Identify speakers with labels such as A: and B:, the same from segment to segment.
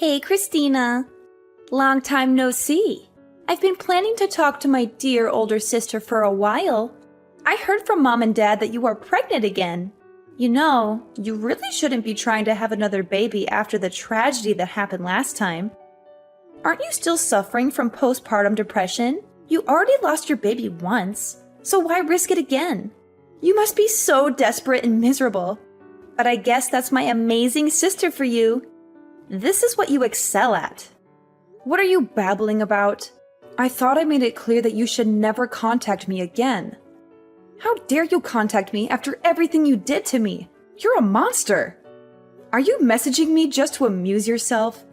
A: Hey, Christina. Long time no see. I've been planning to talk to my dear older sister for a while. I heard from Mom and Dad that you are pregnant again. You know, you really shouldn't be trying to have another baby after the tragedy that happened last time. Aren't you still suffering from postpartum depression? You already lost your baby once, so why risk it again? You must be so desperate and miserable. But I guess that's my amazing sister for you. This is what you excel at. What are you babbling about? I thought I made it clear that you should never contact me again. How dare you contact me after everything you did to me? You're a monster. Are you messaging me just to amuse yourself?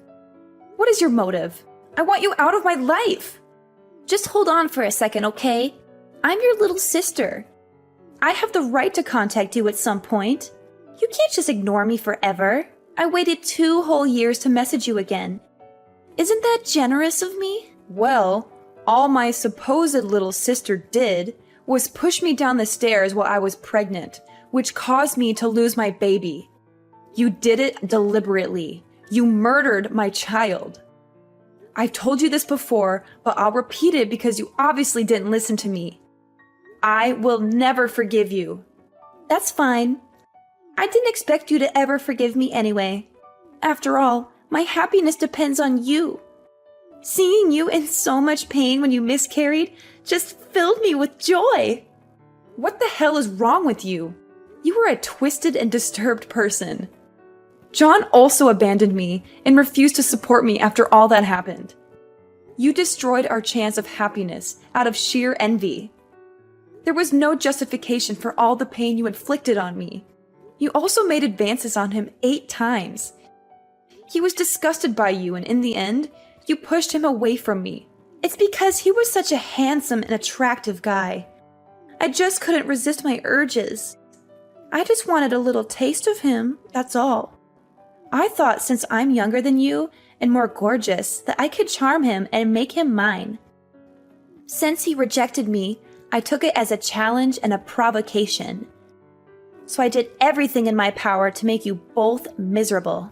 A: What is your motive? I want you out of my life. Just hold on for a second, okay? I'm your little sister. I have the right to contact you at some point. You can't just ignore me forever. I waited 2 whole years to message you again. Isn't that generous of me? Well, all my supposed little sister did was push me down the stairs while I was pregnant, which caused me to lose my baby. You did it deliberately. You murdered my child. I've told you this before, but I'll repeat it because you obviously didn't listen to me. I will never forgive you. That's fine. I didn't expect you to ever forgive me anyway. After all, my happiness depends on you. Seeing you in so much pain when you miscarried just filled me with joy. What the hell is wrong with you? You are a twisted and disturbed person. John also abandoned me and refused to support me after all that happened. You destroyed our chance of happiness out of sheer envy. There was no justification for all the pain you inflicted on me. You also made advances on him 8 times. He was disgusted by you, and in the end, you pushed him away from me. It's because he was such a handsome and attractive guy. I just couldn't resist my urges. I just wanted a little taste of him, that's all. I thought since I'm younger than you and more gorgeous that I could charm him and make him mine. Since he rejected me, I took it as a challenge and a provocation. So I did everything in my power to make you both miserable.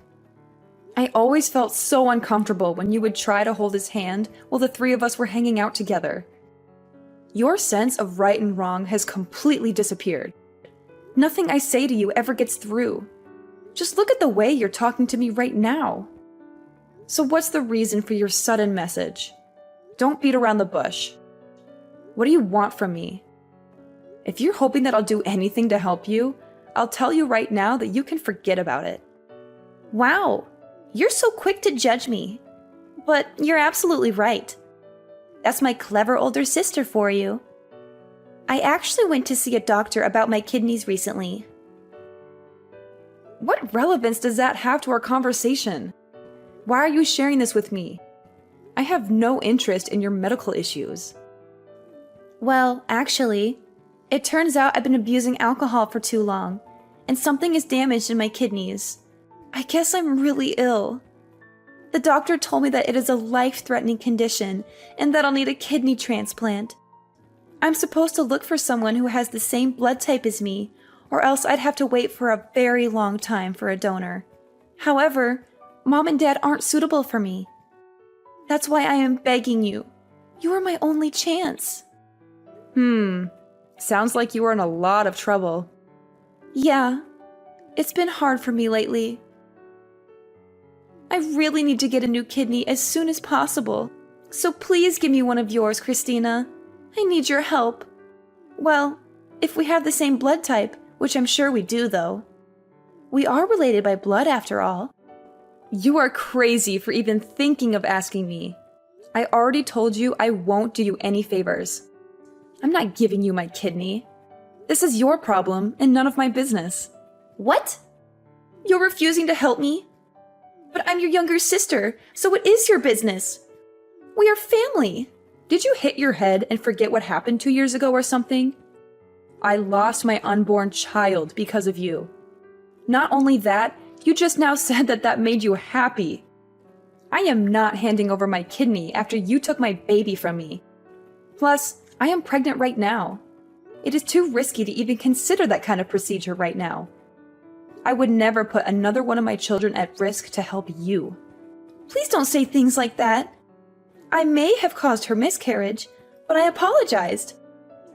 A: I always felt so uncomfortable when you would try to hold his hand while the 3 of us were hanging out together. Your sense of right and wrong has completely disappeared. Nothing I say to you ever gets through. Just look at the way you're talking to me right now. So what's the reason for your sudden message? Don't beat around the bush. What do you want from me? If you're hoping that I'll do anything to help you, I'll tell you right now that you can forget about it. Wow, you're so quick to judge me. But you're absolutely right. That's my clever older sister for you. I actually went to see a doctor about my kidneys recently. What relevance does that have to our conversation? Why are you sharing this with me? I have no interest in your medical issues. Well, actually, it turns out I've been abusing alcohol for too long, and something is damaged in my kidneys. I guess I'm really ill. The doctor told me that it is a life-threatening condition and that I'll need a kidney transplant. I'm supposed to look for someone who has the same blood type as me, or else I'd have to wait for a very long time for a donor. However, Mom and Dad aren't suitable for me. That's why I am begging you. You are my only chance. Sounds like you are in a lot of trouble. Yeah, it's been hard for me lately. I really need to get a new kidney as soon as possible. So please give me one of yours, Christina. I need your help. Well, if we have the same blood type, which I'm sure we do, though. We are related by blood, after all. You are crazy for even thinking of asking me. I already told you I won't do you any favors. I'm not giving you my kidney. This is your problem and none of my business. What? You're refusing to help me? But I'm your younger sister, so it is your business. We are family. Did you hit your head and forget what happened 2 years ago or something? I lost my unborn child because of you. Not only that, you just now said that that made you happy. I am not handing over my kidney after you took my baby from me. Plus, I am pregnant right now. It is too risky to even consider that kind of procedure right now. I would never put another one of my children at risk to help you. Please don't say things like that. I may have caused her miscarriage, but I apologized.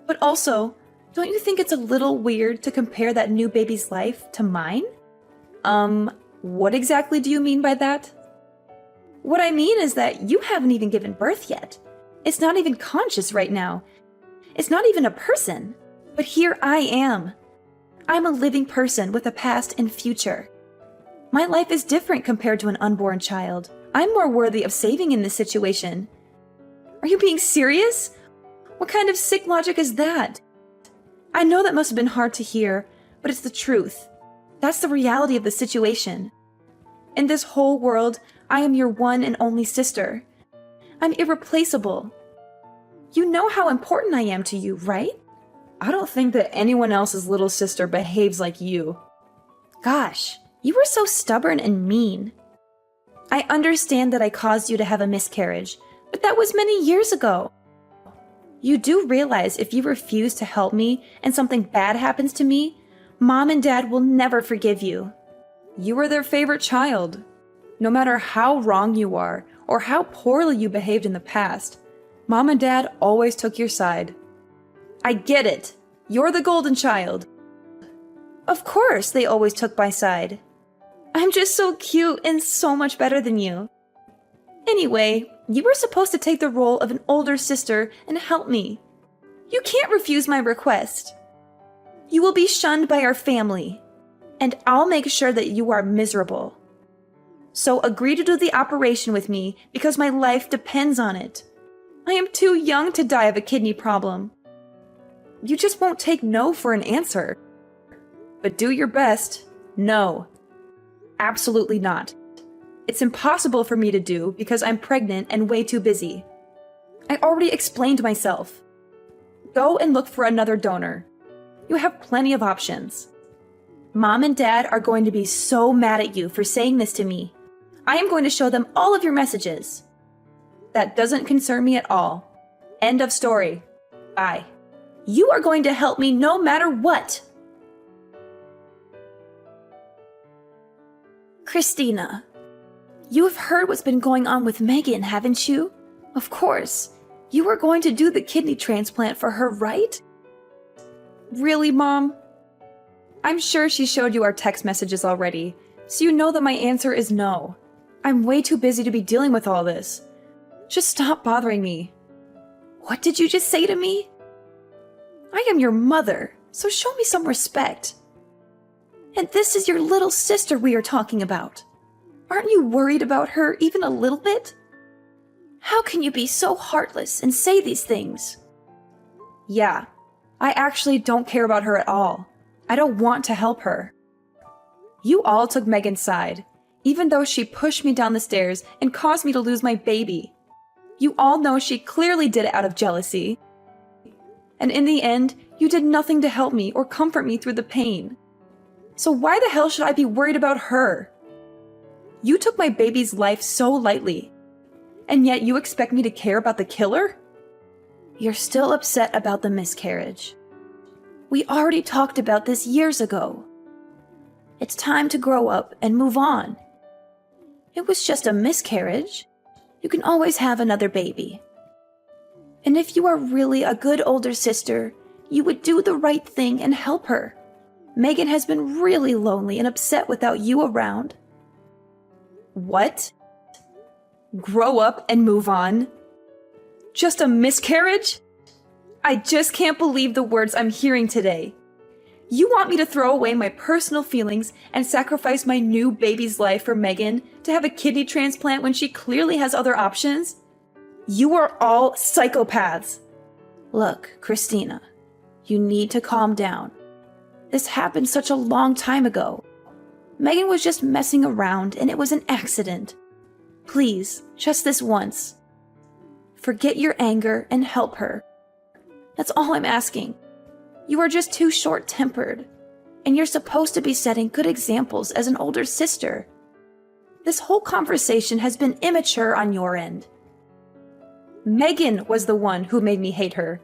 A: But also, don't you think it's a little weird to compare that new baby's life to mine? What exactly do you mean by that? What I mean is that you haven't even given birth yet. It's not even conscious right now. It's not even a person. But here I am. I'm a living person with a past and future. My life is different compared to an unborn child. I'm more worthy of saving in this situation. Are you being serious? What kind of sick logic is that? I know that must have been hard to hear, but it's the truth. That's the reality of the situation. In this whole world, I am your one and only sister. I'm irreplaceable. You know how important I am to you, right? I don't think that anyone else's little sister behaves like you. Gosh, you were so stubborn and mean. I understand that I caused you to have a miscarriage, but that was many years ago. You do realize if you refuse to help me and something bad happens to me, Mom and Dad will never forgive you. You were their favorite child. No matter how wrong you are or how poorly you behaved in the past, Mom and Dad always took your side. I get it. You're the golden child. Of course they always took my side. I'm just so cute and so much better than you. Anyway, you were supposed to take the role of an older sister and help me. You can't refuse my request. You will be shunned by our family, and I'll make sure that you are miserable. So agree to do the operation with me because my life depends on it. I am too young to die of a kidney problem. You just won't take no for an answer. But do your best. No. Absolutely not. It's impossible for me to do because I'm pregnant and way too busy. I already explained myself. Go and look for another donor. You have plenty of options. Mom and Dad are going to be so mad at you for saying this to me. I am going to show them all of your messages. That doesn't concern me at all. End of story. Bye. You are going to help me no matter what. Christina, you have heard what's been going on with Megan, haven't you? Of course. You were going to do the kidney transplant for her, right? Really, Mom? I'm sure she showed you our text messages already, so you know that my answer is no. I'm way too busy to be dealing with all this. Just stop bothering me. What did you just say to me? I am your mother, so show me some respect. And this is your little sister we are talking about. Aren't you worried about her even a little bit? How can you be so heartless and say these things? Yeah, I actually don't care about her at all. I don't want to help her. You all took Megan's side, even though she pushed me down the stairs and caused me to lose my baby. You all know she clearly did it out of jealousy. And in the end, you did nothing to help me or comfort me through the pain. So why the hell should I be worried about her? You took my baby's life so lightly, and yet you expect me to care about the killer? You're still upset about the miscarriage. We already talked about this years ago. It's time to grow up and move on. It was just a miscarriage. You can always have another baby. And if you are really a good older sister, you would do the right thing and help her. Megan has been really lonely and upset without you around. What? Grow up and move on? Just a miscarriage? I just can't believe the words I'm hearing today. You want me to throw away my personal feelings and sacrifice my new baby's life for Megan to have a kidney transplant when she clearly has other options? You are all psychopaths. Look, Christina, you need to calm down. This happened such a long time ago. Megan was just messing around and it was an accident. Please, just this once. Forget your anger and help her. That's all I'm asking. You are just too short-tempered, and you're supposed to be setting good examples as an older sister. This whole conversation has been immature on your end. Megan was the one who made me hate her.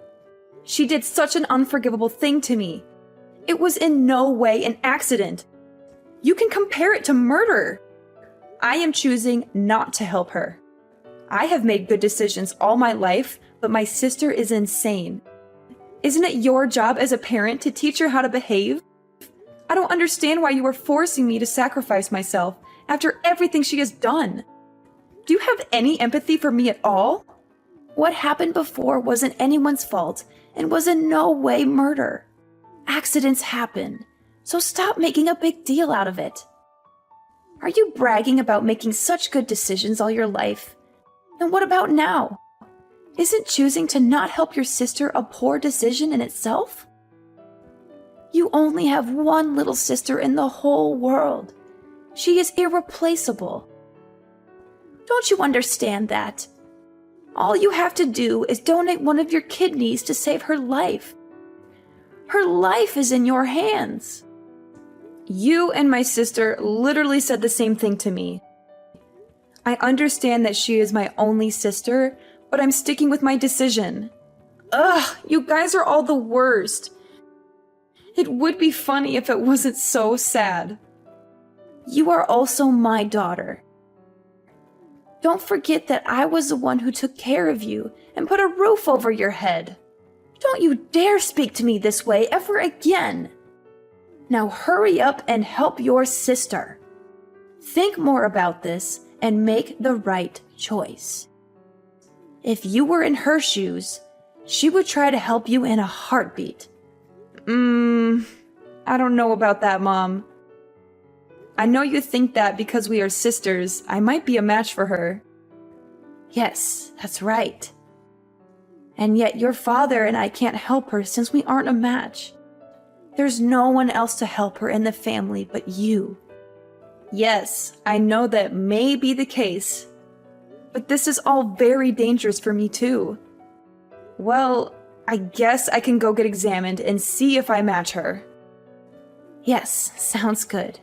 A: She did such an unforgivable thing to me. It was in no way an accident. You can compare it to murder. I am choosing not to help her. I have made good decisions all my life, but my sister is insane. Isn't it your job as a parent to teach her how to behave? I don't understand why you are forcing me to sacrifice myself after everything she has done. Do you have any empathy for me at all? What happened before wasn't anyone's fault and was in no way murder. Accidents happen, so stop making a big deal out of it. Are you bragging about making such good decisions all your life? And what about now? Isn't choosing to not help your sister a poor decision in itself? You only have one little sister in the whole world. She is irreplaceable. Don't you understand that? All you have to do is donate one of your kidneys to save her life. Her life is in your hands. You and my sister literally said the same thing to me. I understand that she is my only sister, but I'm sticking with my decision. Ugh, you guys are all the worst. It would be funny if it wasn't so sad. You are also my daughter. Don't forget that I was the one who took care of you and put a roof over your head. Don't you dare speak to me this way ever again. Now hurry up and help your sister. Think more about this and make the right choice. If you were in her shoes, she would try to help you in a heartbeat. I don't know about that, Mom. I know you think that because we are sisters, I might be a match for her. Yes, that's right. And yet your father and I can't help her since we aren't a match. There's no one else to help her in the family but you. Yes, I know that may be the case, but this is all very dangerous for me too. Well, I guess I can go get examined and see if I match her. Yes, sounds good.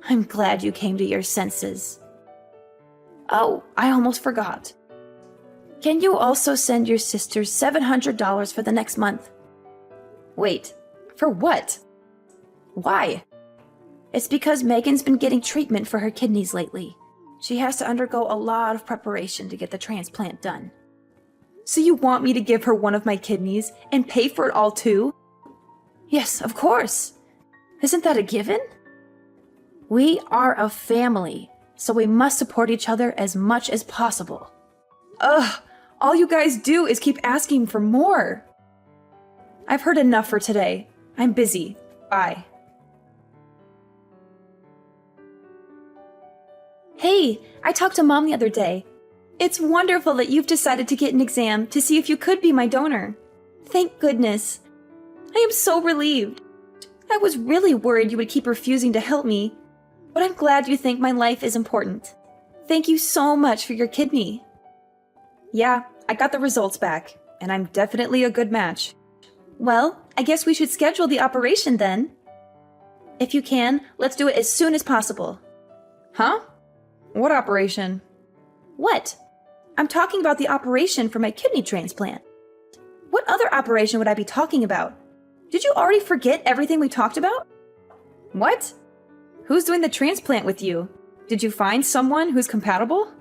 A: I'm glad you came to your senses. Oh, I almost forgot. Can you also send your sister $700 for the next month? Wait, for what? Why? It's because Megan's been getting treatment for her kidneys lately. She has to undergo a lot of preparation to get the transplant done. So you want me to give her one of my kidneys and pay for it all too? Yes, of course. Isn't that a given? We are a family, so we must support each other as much as possible. Ugh, all you guys do is keep asking for more. I've heard enough for today. I'm busy. Bye. Hey, I talked to Mom the other day. It's wonderful that you've decided to get an exam to see if you could be my donor. Thank goodness. I am so relieved. I was really worried you would keep refusing to help me, but I'm glad you think my life is important. Thank you so much for your kidney. Yeah, I got the results back, and I'm definitely a good match. Well, I guess we should schedule the operation then. If you can, let's do it as soon as possible. Huh? What operation? What? I'm talking about the operation for my kidney transplant. What other operation would I be talking about? Did you already forget everything we talked about? What? Who's doing the transplant with you? Did you find someone who's compatible?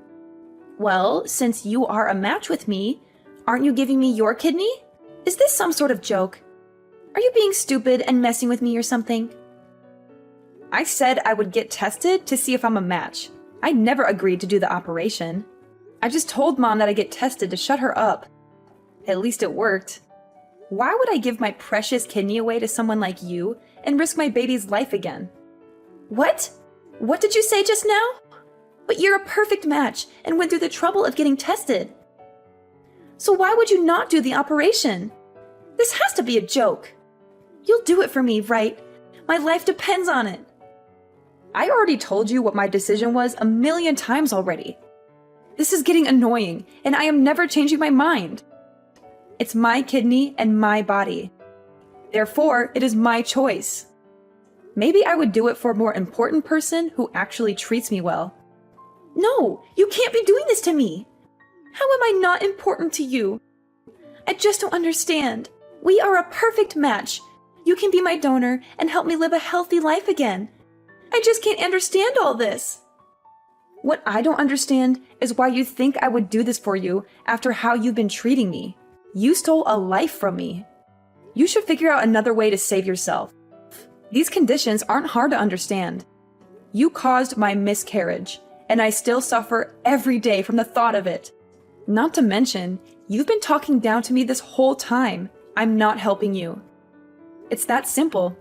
A: Well, since you are a match with me, aren't you giving me your kidney? Is this some sort of joke? Are you being stupid and messing with me or something? I said I would get tested to see if I'm a match. I never agreed to do the operation. I just told Mom that I'd get tested to shut her up. At least it worked. Why would I give my precious kidney away to someone like you and risk my baby's life again? What? What did you say just now? But you're a perfect match and went through the trouble of getting tested. So why would you not do the operation? This has to be a joke. You'll do it for me, right? My life depends on it. I already told you what my decision was 1,000,000 times already. This is getting annoying, and I am never changing my mind. It's my kidney and my body. Therefore, it is my choice. Maybe I would do it for a more important person who actually treats me well. No, you can't be doing this to me. How am I not important to you? I just don't understand. We are a perfect match. You can be my donor and help me live a healthy life again. I just can't understand all this. What I don't understand is why you think I would do this for you after how you've been treating me. You stole a life from me. You should figure out another way to save yourself. These conditions aren't hard to understand. You caused my miscarriage, and I still suffer every day from the thought of it. Not to mention, you've been talking down to me this whole time. I'm not helping you. It's that simple.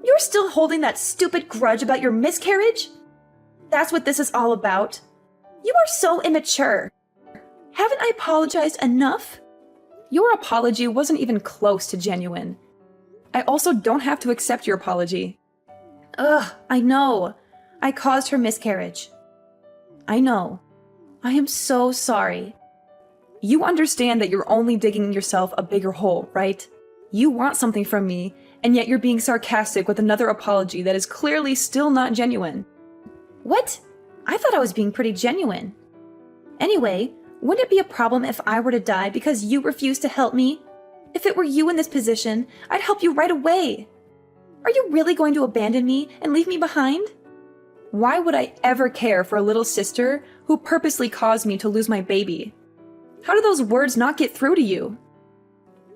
A: You're still holding that stupid grudge about your miscarriage? That's what this is all about. You are so immature. Haven't I apologized enough? Your apology wasn't even close to genuine. I also don't have to accept your apology. Ugh, I know. I caused her miscarriage. I know. I am so sorry. You understand that you're only digging yourself a bigger hole, right? You want something from me, and yet you're being sarcastic with another apology that is clearly still not genuine. What? I thought I was being pretty genuine. Anyway, wouldn't it be a problem if I were to die because you refused to help me? If it were you in this position, I'd help you right away. Are you really going to abandon me and leave me behind? Why would I ever care for a little sister who purposely caused me to lose my baby? How do those words not get through to you?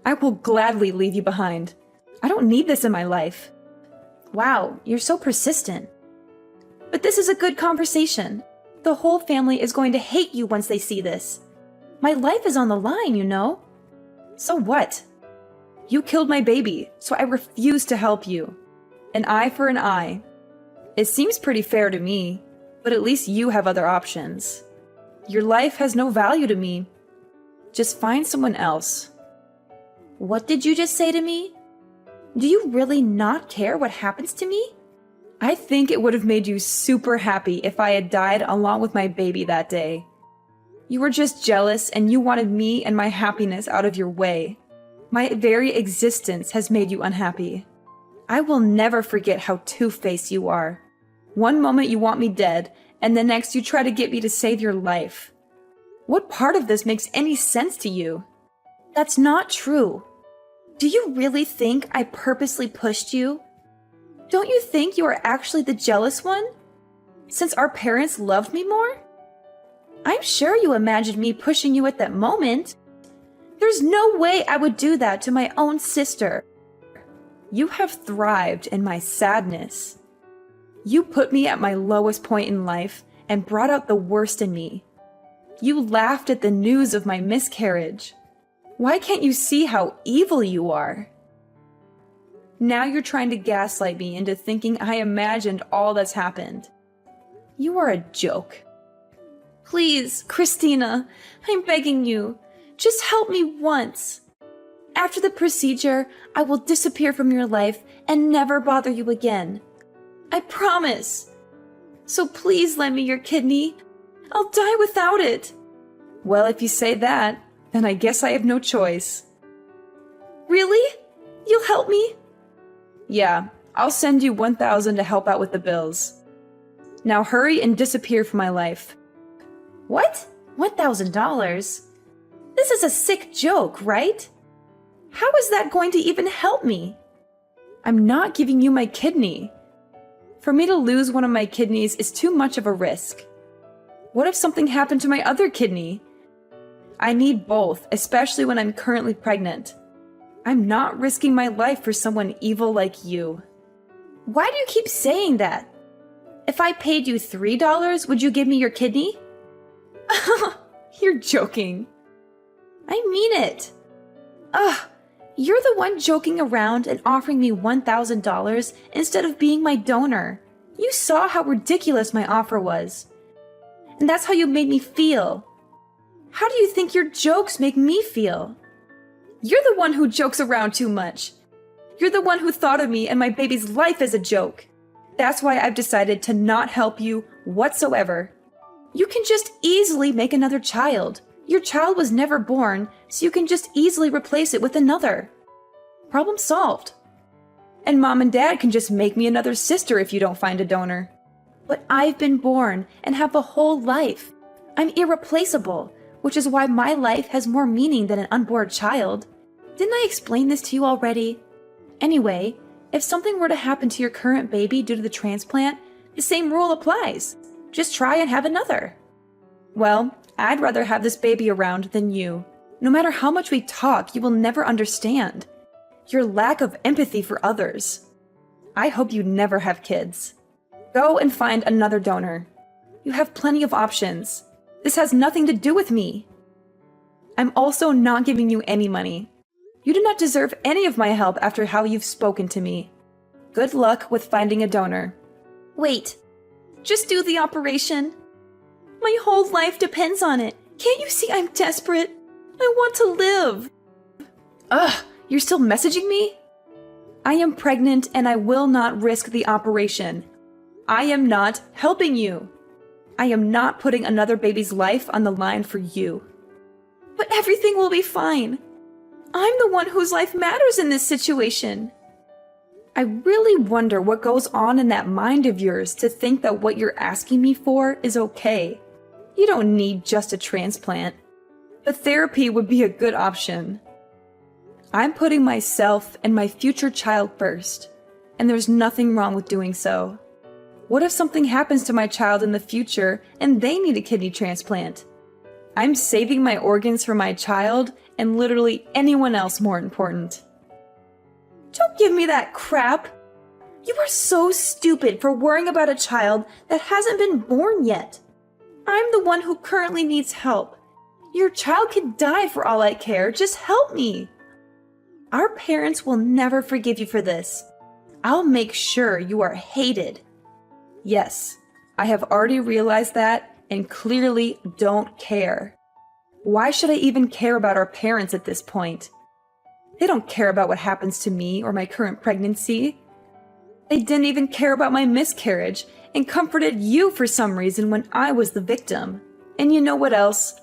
A: I will gladly leave you behind. I don't need this in my life. Wow, you're so persistent. But this is a good conversation. The whole family is going to hate you once they see this. My life is on the line, you know. So what? You killed my baby, so I refuse to help you. An eye for an eye. It seems pretty fair to me, but at least you have other options. Your life has no value to me. Just find someone else. What did you just say to me? Do you really not care what happens to me? I think it would have made you super happy if I had died along with my baby that day. You were just jealous and you wanted me and my happiness out of your way. My very existence has made you unhappy. I will never forget how two-faced you are. One moment you want me dead, and the next you try to get me to save your life. What part of this makes any sense to you? That's not true. Do you really think I purposely pushed you? Don't you think you are actually the jealous one? Since our parents loved me more? I'm sure you imagined me pushing you at that moment. There's no way I would do that to my own sister. You have thrived in my sadness. You put me at my lowest point in life and brought out the worst in me. You laughed at the news of my miscarriage. Why can't you see how evil you are? Now you're trying to gaslight me into thinking I imagined all that's happened. You are a joke. Please, Christina, I'm begging you, just help me once. After the procedure, I will disappear from your life and never bother you again. I promise. So please lend me your kidney. I'll die without it. Well, if you say that, then I guess I have no choice. Really? You'll help me? Yeah, I'll send you $1,000 to help out with the bills. Now hurry and disappear from my life. What? $1,000? This is a sick joke, right? How is that going to even help me? I'm not giving you my kidney. For me to lose one of my kidneys is too much of a risk. What if something happened to my other kidney? I need both, especially when I'm currently pregnant. I'm not risking my life for someone evil like you. Why do you keep saying that? If I paid you $3, would you give me your kidney? You're joking. I mean it. Ugh, you're the one joking around and offering me $1,000 instead of being my donor. You saw how ridiculous my offer was. And that's how you made me feel. How do you think your jokes make me feel? You're the one who jokes around too much. You're the one who thought of me and my baby's life as a joke. That's why I've decided to not help you whatsoever. You can just easily make another child. Your child was never born, so you can just easily replace it with another. Problem solved. And Mom and Dad can just make me another sister if you don't find a donor. But I've been born and have a whole life. I'm irreplaceable, which is why my life has more meaning than an unborn child. Didn't I explain this to you already? Anyway, if something were to happen to your current baby due to the transplant, the same rule applies. Just try and have another. Well, I'd rather have this baby around than you. No matter how much we talk, you will never understand. Your lack of empathy for others. I hope you never have kids. Go and find another donor. You have plenty of options. This has nothing to do with me. I'm also not giving you any money. You do not deserve any of my help after how you've spoken to me. Good luck with finding a donor. Wait, just do the operation. My whole life depends on it. Can't you see I'm desperate? I want to live. Ugh, you're still messaging me? I am pregnant and I will not risk the operation. I am not helping you. I am not putting another baby's life on the line for you. But everything will be fine. I'm the one whose life matters in this situation. I really wonder what goes on in that mind of yours to think that what you're asking me for is okay. You don't need just a transplant. But therapy would be a good option. I'm putting myself and my future child first, and there's nothing wrong with doing so. What if something happens to my child in the future and they need a kidney transplant? I'm saving my organs for my child and literally anyone else more important. Don't give me that crap! You are so stupid for worrying about a child that hasn't been born yet. I'm the one who currently needs help. Your child could die for all I care. Just help me. Our parents will never forgive you for this. I'll make sure you are hated. Yes, I have already realized that and clearly don't care. Why should I even care about our parents at this point? They don't care about what happens to me or my current pregnancy. They didn't even care about my miscarriage and comforted you for some reason when I was the victim. And you know what else?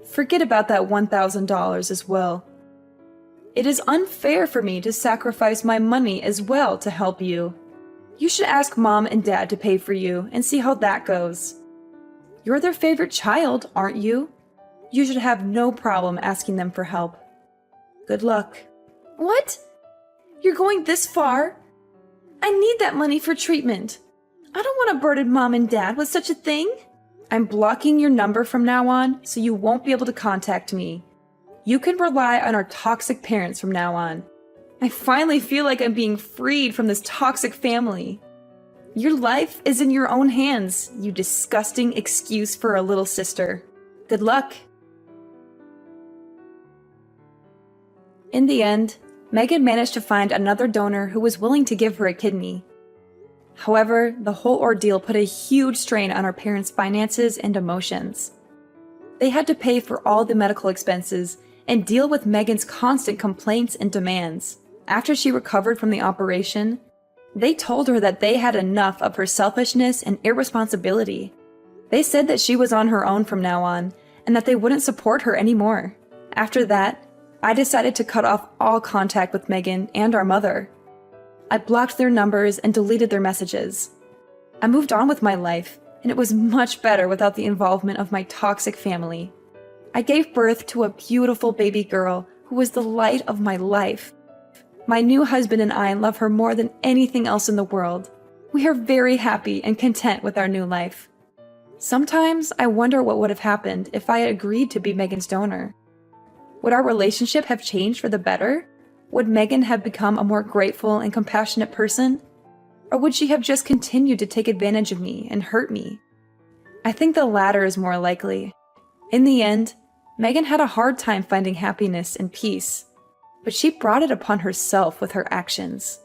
A: Forget about that $1,000 as well. It is unfair for me to sacrifice my money as well to help you. You should ask Mom and Dad to pay for you and see how that goes. You're their favorite child, aren't you? You should have no problem asking them for help. Good luck. What? You're going this far? I need that money for treatment. I don't want to burden Mom and Dad with such a thing. I'm blocking your number from now on, so you won't be able to contact me. You can rely on our toxic parents from now on. I finally feel like I'm being freed from this toxic family. Your life is in your own hands, you disgusting excuse for a little sister. Good luck. In the end, Megan managed to find another donor who was willing to give her a kidney. However, the whole ordeal put a huge strain on her parents' finances and emotions. They had to pay for all the medical expenses and deal with Megan's constant complaints and demands. After she recovered from the operation, they told her that they had enough of her selfishness and irresponsibility. They said that she was on her own from now on, and that they wouldn't support her anymore. After that, I decided to cut off all contact with Megan and our mother. I blocked their numbers and deleted their messages. I moved on with my life, and it was much better without the involvement of my toxic family. I gave birth to a beautiful baby girl who was the light of my life. My new husband and I love her more than anything else in the world. We are very happy and content with our new life. Sometimes I wonder what would have happened if I had agreed to be Megan's donor. Would our relationship have changed for the better? Would Megan have become a more grateful and compassionate person? Or would she have just continued to take advantage of me and hurt me? I think the latter is more likely. In the end, Megan had a hard time finding happiness and peace, but she brought it upon herself with her actions.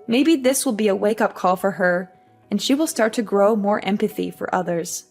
A: Maybe this will be a wake-up call for her, and she will start to grow more empathy for others.